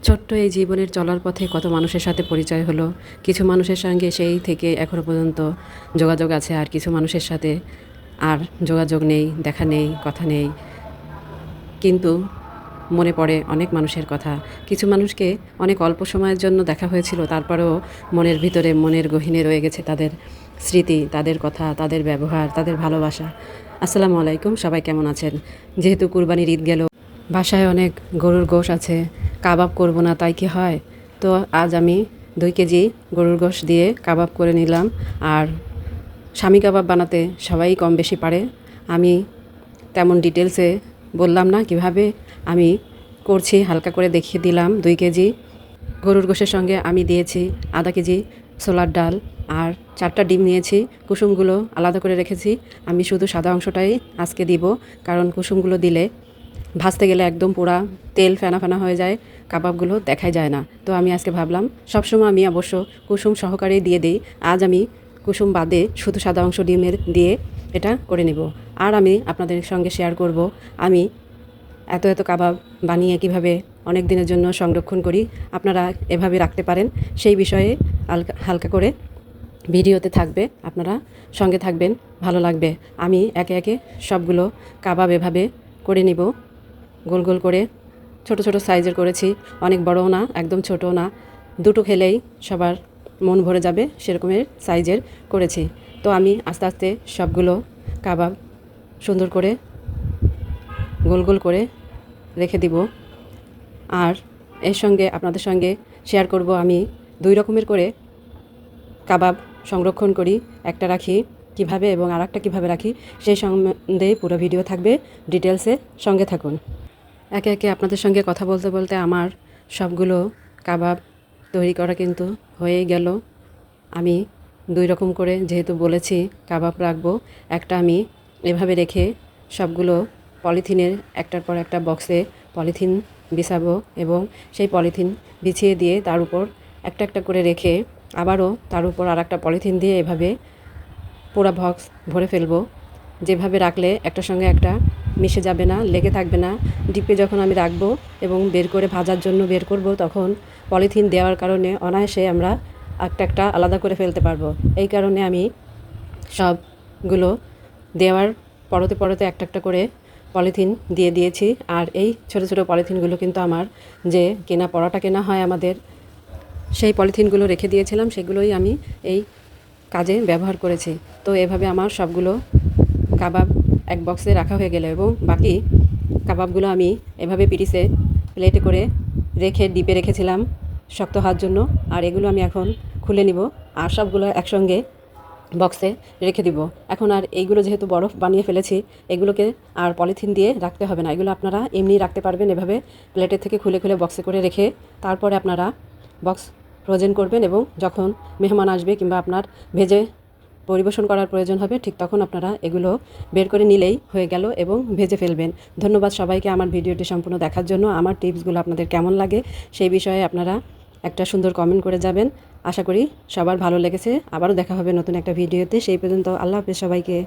ছোট্ট এই জীবনের চলার পথে কত মানুষের সাথে পরিচয় হলো। কিছু মানুষের সঙ্গে সেই থেকে এখনও পর্যন্ত যোগাযোগ আছে, আর কিছু মানুষের সাথে আর যোগাযোগ নেই, দেখা নেই, কথা নেই। কিন্তু মনে পড়ে অনেক মানুষের কথা। কিছু মানুষকে অনেক অল্প সময়ের জন্য দেখা হয়েছিল, তারপরেও মনের ভিতরে, মনের গহীনে রয়ে গেছে তাদের স্মৃতি, তাদের কথা, তাদের ব্যবহার, তাদের ভালোবাসা। আসসালামু আলাইকুম, সবাই কেমন আছেন? যেহেতু কুরবানির ঈদ গেল, বাসায় অনেক গরুর গোশ আছে, কাবাব করব না তাই কি হয়? তো আজ আমি 2 কেজি গরুর গোশ দিয়ে কাবাব করে নিলাম। আর স্বামী কাবাব বানাতে সবাই কম বেশি পারে। আমি তেমন ডিটেলসে বললাম না কিভাবে আমি করছি, হালকা করে দেখিয়ে দিলাম। 2 কেজি গরুর গোশের সঙ্গে আমি দিয়েছি আধা কেজি ছোলার ডাল আর 4টা ডিম নিয়েছি। কুসুমগুলো আলাদা করে রেখেছি। আমি শুধু সাদা অংশটাই আজকে দিব, কারণ কুসুমগুলো দিলে ভাজতে গেলে একদম পুরা তেল ফেনা ফেনা হয়ে যায়, কাবাবগুলো দেখাই যায় না। তো আমি আজকে ভাবলাম, সবসময় আমি অবশ্য কুসুম সহকারেই দিয়ে দিই, আজ আমি কুসুম বাদে শুধু সাদা অংশ ডিমের দিয়ে এটা করে নেব। আর আমি আপনাদের সঙ্গে শেয়ার করব আমি এত এত কাবাব বানিয়ে কিভাবে অনেক দিনের জন্য সংরক্ষণ করি। আপনারা এভাবে রাখতে পারেন, সেই বিষয়ে হালকা করে ভিডিওতে থাকবে, আপনারা সঙ্গে থাকবেন, ভালো লাগবে। আমি একে একে সবগুলো কাবাব এভাবে করে নিব। গোল গোল করে ছোট ছোট সাইজের করেছি, অনেক বড়ও না, একদম ছোটও না। দুটো খেলেই সবার মন ভরে যাবে সেরকমের সাইজের করেছি। তো আমি আস্তে আস্তে সবগুলো কাবাব সুন্দর করে গোল গোল করে রেখে দিব। আর এর সঙ্গে আপনাদের সঙ্গে শেয়ার করব আমি 2 রকমের করে কাবাব সংরক্ষণ করি, একটা রাখি কিভাবে এবং আরেকটা কিভাবে রাখি, সেই সম্বন্ধে পুরো ভিডিও থাকবে, ডিটেলসে সঙ্গে থাকুন। একে একে আপনাদের সঙ্গে কথা বলতে বলতে আমার সবগুলো কাবাব তৈরি করা কিন্তু হয়েই গেল। আমি 2 রকম করে যেহেতু বলেছি কাবাব রাখবো, একটা আমি এভাবে রেখে সবগুলো পলিথিনের একটার পর একটা বক্সে পলিথিন বিছাবো এবং সেই পলিথিন বিছিয়ে দিয়ে তার উপর একটা একটা করে রেখে আবারও তার উপর আর একটা পলিথিন দিয়ে এভাবে পুরো বক্স ভরে ফেলবো। যেভাবে রাখলে একটার সঙ্গে একটা মিশে যাবে না, লেগে থাকবে না। ডিপে যখন আমি রাখবো এবং বের করে ভাজার জন্য বের করব, তখন পলিথিন দেওয়ার কারণে অনায়াসে আমরা একটা একটা আলাদা করে ফেলতে পারবো। এই কারণে আমি সবগুলো দেওয়ার পরতে পরতে একটা একটা করে পলিথিন দিয়ে দিয়েছি। আর এই ছোট ছোট পলিথিনগুলো কিন্তু আমার যে পরোটা কেনা হয় আমাদের, সেই পলিথিনগুলো রেখে দিয়েছিলাম, সেগুলোই আমি এই কাজে ব্যবহার করেছি। তো এভাবে আমার সবগুলো কাবাব এক বক্সে রাখা হয়ে গেল এবং বাকি কাবাবগুলো আমি এভাবে প্লেটে করে রেখে ডিপে রেখেছিলাম শক্ত হওয়ার জন্য। আর এগুলো আমি এখন খুলে নিব আর সবগুলো একসঙ্গে বক্সে রেখে দিব। এখন আর এইগুলো যেহেতু বরফ বানিয়ে ফেলেছি, এগুলোকে আর পলিথিন দিয়ে রাখতে হবে না, এগুলো আপনারা এমনি রাখতে পারবেন। এভাবে প্লেটের থেকে খুলে খুলে বক্সে করে রেখে তারপরে আপনারা বক্স ফ্রোজেন করবেন এবং যখন মেহমান আসবে কিংবা আপনার ভেজে পরিবেশন করার প্রয়োজন হবে, ঠিক তখন আপনারা এগুলো বের করে নিলেই হয়ে গেল এবং ভেজে ফেলবেন। ধন্যবাদ সবাইকে আমার ভিডিওটি সম্পূর্ণ দেখার জন্য। আমার টিপসগুলো আপনাদের কেমন লাগে সেই বিষয়ে আপনারা একটা সুন্দর কমেন্ট করে যাবেন। আশা করি সবার ভালো লেগেছে। আবারও দেখা হবে নতুন একটা ভিডিওতে। সেই পর্যন্ত আল্লাহ হাফেজ সবাইকে।